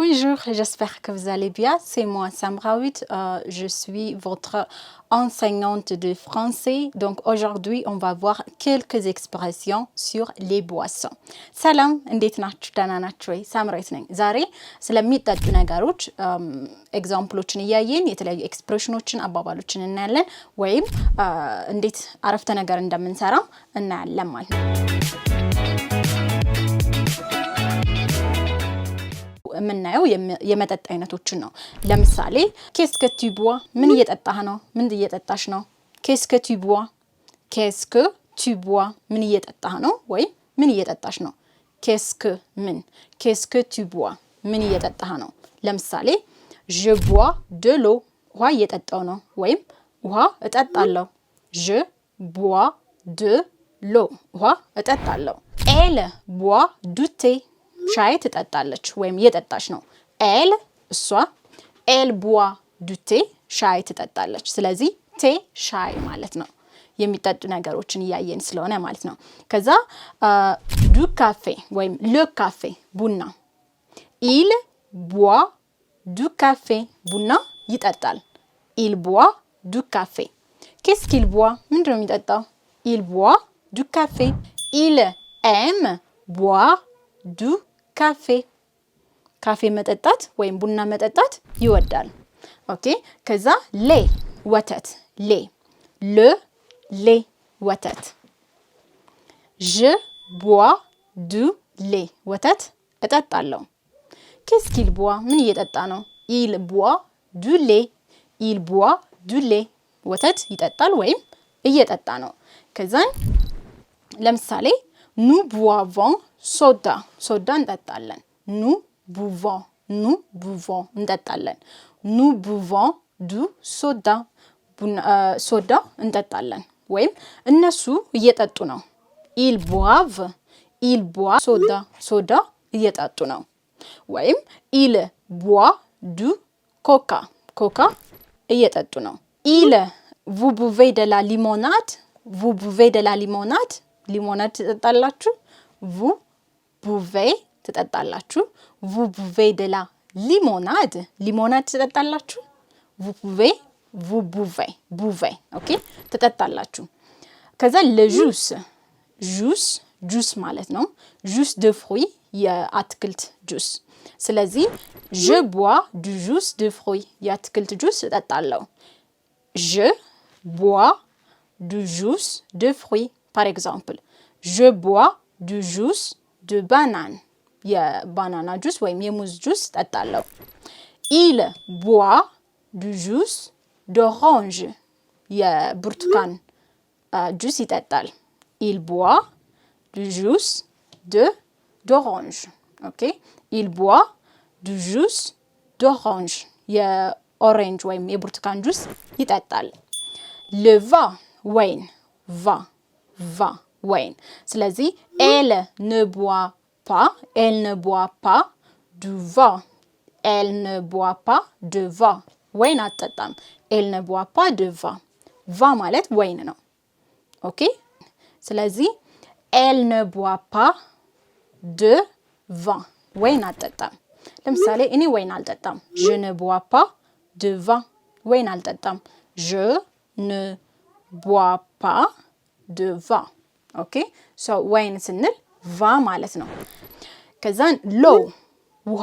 Bonjour, j'espère que vous allez bien. C'est moi Samrawit. Je suis votre enseignante de français. Donc aujourd'hui, on va voir quelques expressions sur les boissons. Salam, እንዴት ናችሁ? ደህና ናችሁ ወይ? ሳምራዊት ነኝ። ዛሬ ስለሚጠጡ ነገሮች ኤግዛምፕሎችን እያየን የተለያዩ ኤክስፕሬሽኖችን አባባሎችን እናያለን ወይም እንዴት አረፍተ ነገር እንደምንሰራ እናያለን ማለት ነው። የምናየው የመጠጥ አይነቶችን ነው። ለምሳሌ qu'est-ce que tu bois ምን እየጠጣህ ነው? ምን እየጠጣሽ ነው? qu'est-ce que tu bois qu'est-ce que tu bois ምን እየጠጣህ ነው ወይ ምን እየጠጣሽ ነው? qu'est-ce que ምን qu'est-ce que tu bois ምን እየጠጣህ ነው? ለምሳሌ je bois de l'eau ውሃ እየጠጣው ነው ወይም ውሃ እጠጣለሁ። je bois de l'eau ውሃ እጠጣለሁ። elle boit du thé ሻይ ትጠጣለች ወይም እየጠጣች ነው። elle እሷ elle boit du thé ሻይ ትጠጣለች። ስለዚህ ቴ ሻይ ማለት ነው። የሚጠጡ ነገሮችን እያየን ስለሆነ ማለት ነው። ከዛ du café ወይም le café ቡና il boit du café ቡና ይጠጣል። il boit du café qu'est-ce qu'il boit ምንድነው የሚጠጣው? il boit du café il aime boire du ካፌ ካፌ መጠጣት ወይም ቡና መጠጣት ይወዳል። ኦኬ ከዛ ሌ ወተት ሌ ሌ ወተት je bois du lait ወተት እጠጣለሁ። qu'est-ce qu'il boit ምን እየጠጣ ነው? il boit du lait il boit du lait ወተት ይጠጣል ወይም እየጠጣ ነው። ከዛ ለምሳሌ nous boivons soda soda እንጠጣለን። nous buvons እንጠጣለን። nous buvons du soda ሶዳ እንጠጣለን ወይም እነሱ እየጠጡ ነው። ils boivent ሶዳ እየጠጡ ነው። ወይም il boit du coca እየጠጡ ነው። il vous buvez de la limonade ሊሞናድ ትጠጣላችሁ? vous buvez ትጠጣላችሁ? vous buvez de la limonade ትጠጣላችሁ? vous buvez ኦኬ ትጠጣላችሁ። ከዛ le juice ማለት ነው። juice de fruits የአትክልት ጁስ። ስለዚህ je bois du juice de fruits የአትክልት ጁስ እጠጣለሁ። je bois du juice de fruits par exemple je bois du juice de banane የባናና ጁስ ወይም የሙዝ ጁስ እጠጣለሁ። il boit du juice d'orange የብርቱካን ጁስ ይጠጣል። il boit du juice d'orange ኦኬ il boit du juice d'orange የኦሬንጅ ወይም የብርቱካን ጁስ ይጠጣል። le vin ወይን ወይን ስለዚህ elle ne boit pas du vin elle ne boit pas de vin ወይን አትጠጣም። elle ne boit pas de vin ማለት ወይን ነው። ኦኬ ስለዚህ elle ne boit pas de vin ወይን አትጠጣም። ለምሳሌ እኔ ወይን አልጠጣም። je ne bois pas de vin ወይን አልጠጣም። je ne bois pas de vin ኦኬ ሶ ወይን ስንል ቫ ማለት ነው። ከዛን ሎ ውሃ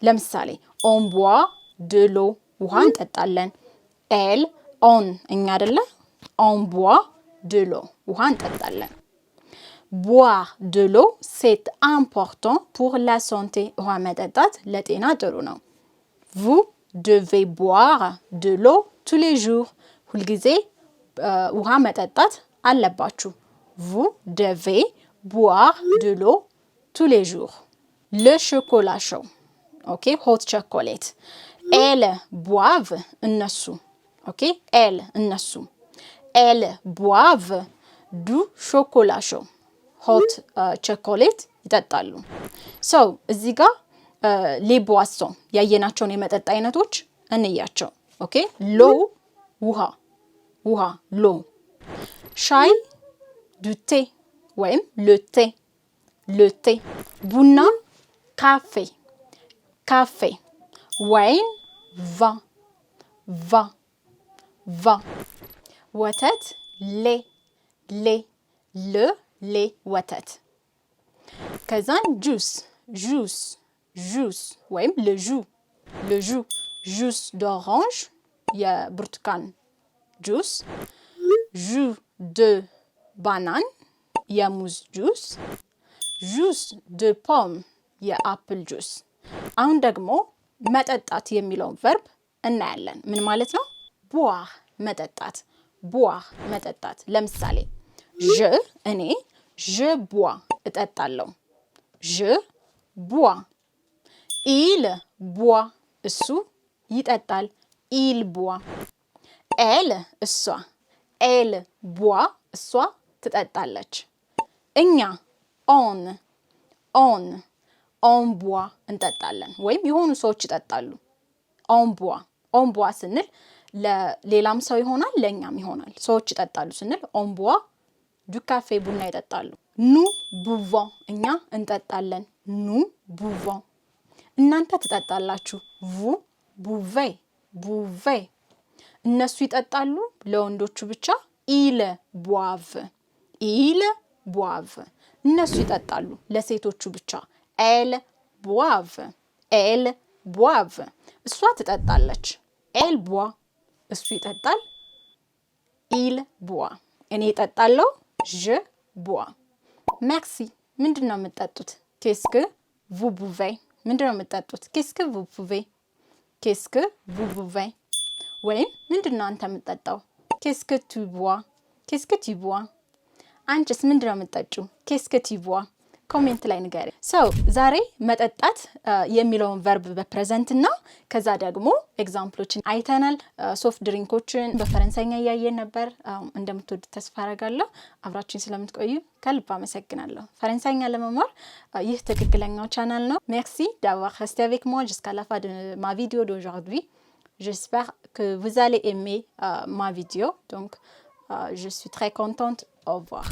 ለምሳሌ on boit de l'eau ውሃ እንጠጣለን። elle on እኛ አይደለ on boit de l'eau ውሃ እንጠጣለን። boire de l'eau c'est important pour la santé ውሃ መጠጣት ለጤና ጥሩ ነው። vous devez boire de l'eau tous les jours ሁልጊዜ ውሃ መጠጣት አለባችሁ። vous devez boire de l'eau tous les jours. le chocolat chaud ኦኬ hot chocolate elles boivent እነሱ ኦኬ እነሱ elles boivent du chocolat chaud hot chocolate ይጠጣሉ። so እዚህ ጋር les boissons ያየናቸውን የመጠጥ አይነቶች እንያቸው። ኦኬ ሎ ውሃ ሎ ሻይ du thé ወይም le thé ቡና ካፌ ካፌ ወይን vin vin vin ወተት lait lait le lait ወተት ከዛን juice juice juice ወይም le jus jus d'orange የብርቱካን juice jus de banane የሙዝ juice jus de pomme የአፕል juice አሁን ደግሞ መጠጣት የሚለውን verb እናያለን ምን ማለት ነው boire መጠጣት boire መጠጣት ለምሳሌ እኔ je bois እጠጣለሁ je bois il boit እሱ ይጠጣል il boit elle እሷ elle boit እሷ ትጠጣለች እኛ on boit እንጠጣለን ወይም የሆኑ ሰዎች ይጠጣሉ on boit ስንል ለሌላም ሰው ይሆናል ለኛም ይሆናል ሰዎች ይጠጣሉ ስንል on boit du café ቡና ይጠጣሉ nous buvons እኛ እንጠጣለን nous buvons እናንተ ትጠጣላችሁ vous buvez እነሱ ይጠጣሉ ለወንዶቹ ብቻ ils boivent እነሱ ይጠጣሉ ለሴቶቹ ብቻ elles boivent እሷ ትጠጣለች elle boit እሱ ይጠጣል il boit እኔ እጠጣለሁ je bois merci ምንድነው የምትጠጡት qu'est-ce que vous buvez ምንድነው የምትጠጡት qu'est-ce que vous buvez ወይም ምንድነው አንተ የምትጠጣው qu'est-ce que tu bois አንቺስ ምንድነው የምትጠጪው qu'est-ce que tu bois ኮሜንት ላይ ንገሪ ዛሬ መጠጣት የሚለውን verb በፕሬዘንት እና ከዛ ደግሞ ኤግዛምፕሎችን አይተናል ሶፍት ድሪንኮችን በፈረንሳይኛ ያያየን ነበር እንደምትወዱ ተስፋ አደርጋለሁ አብራችሁኝ ስለምትቆዩ ከልብ አመሰግናለሁ ፈረንሳይኛ ለመማር ይህ ትክክለኛው ቻናል ነው merci d'avoir resté avec moi jusqu'à la fin de ma vidéo d'aujourd'hui j'espère que vous allez aimer ma vidéo donc je suis très contente au revoir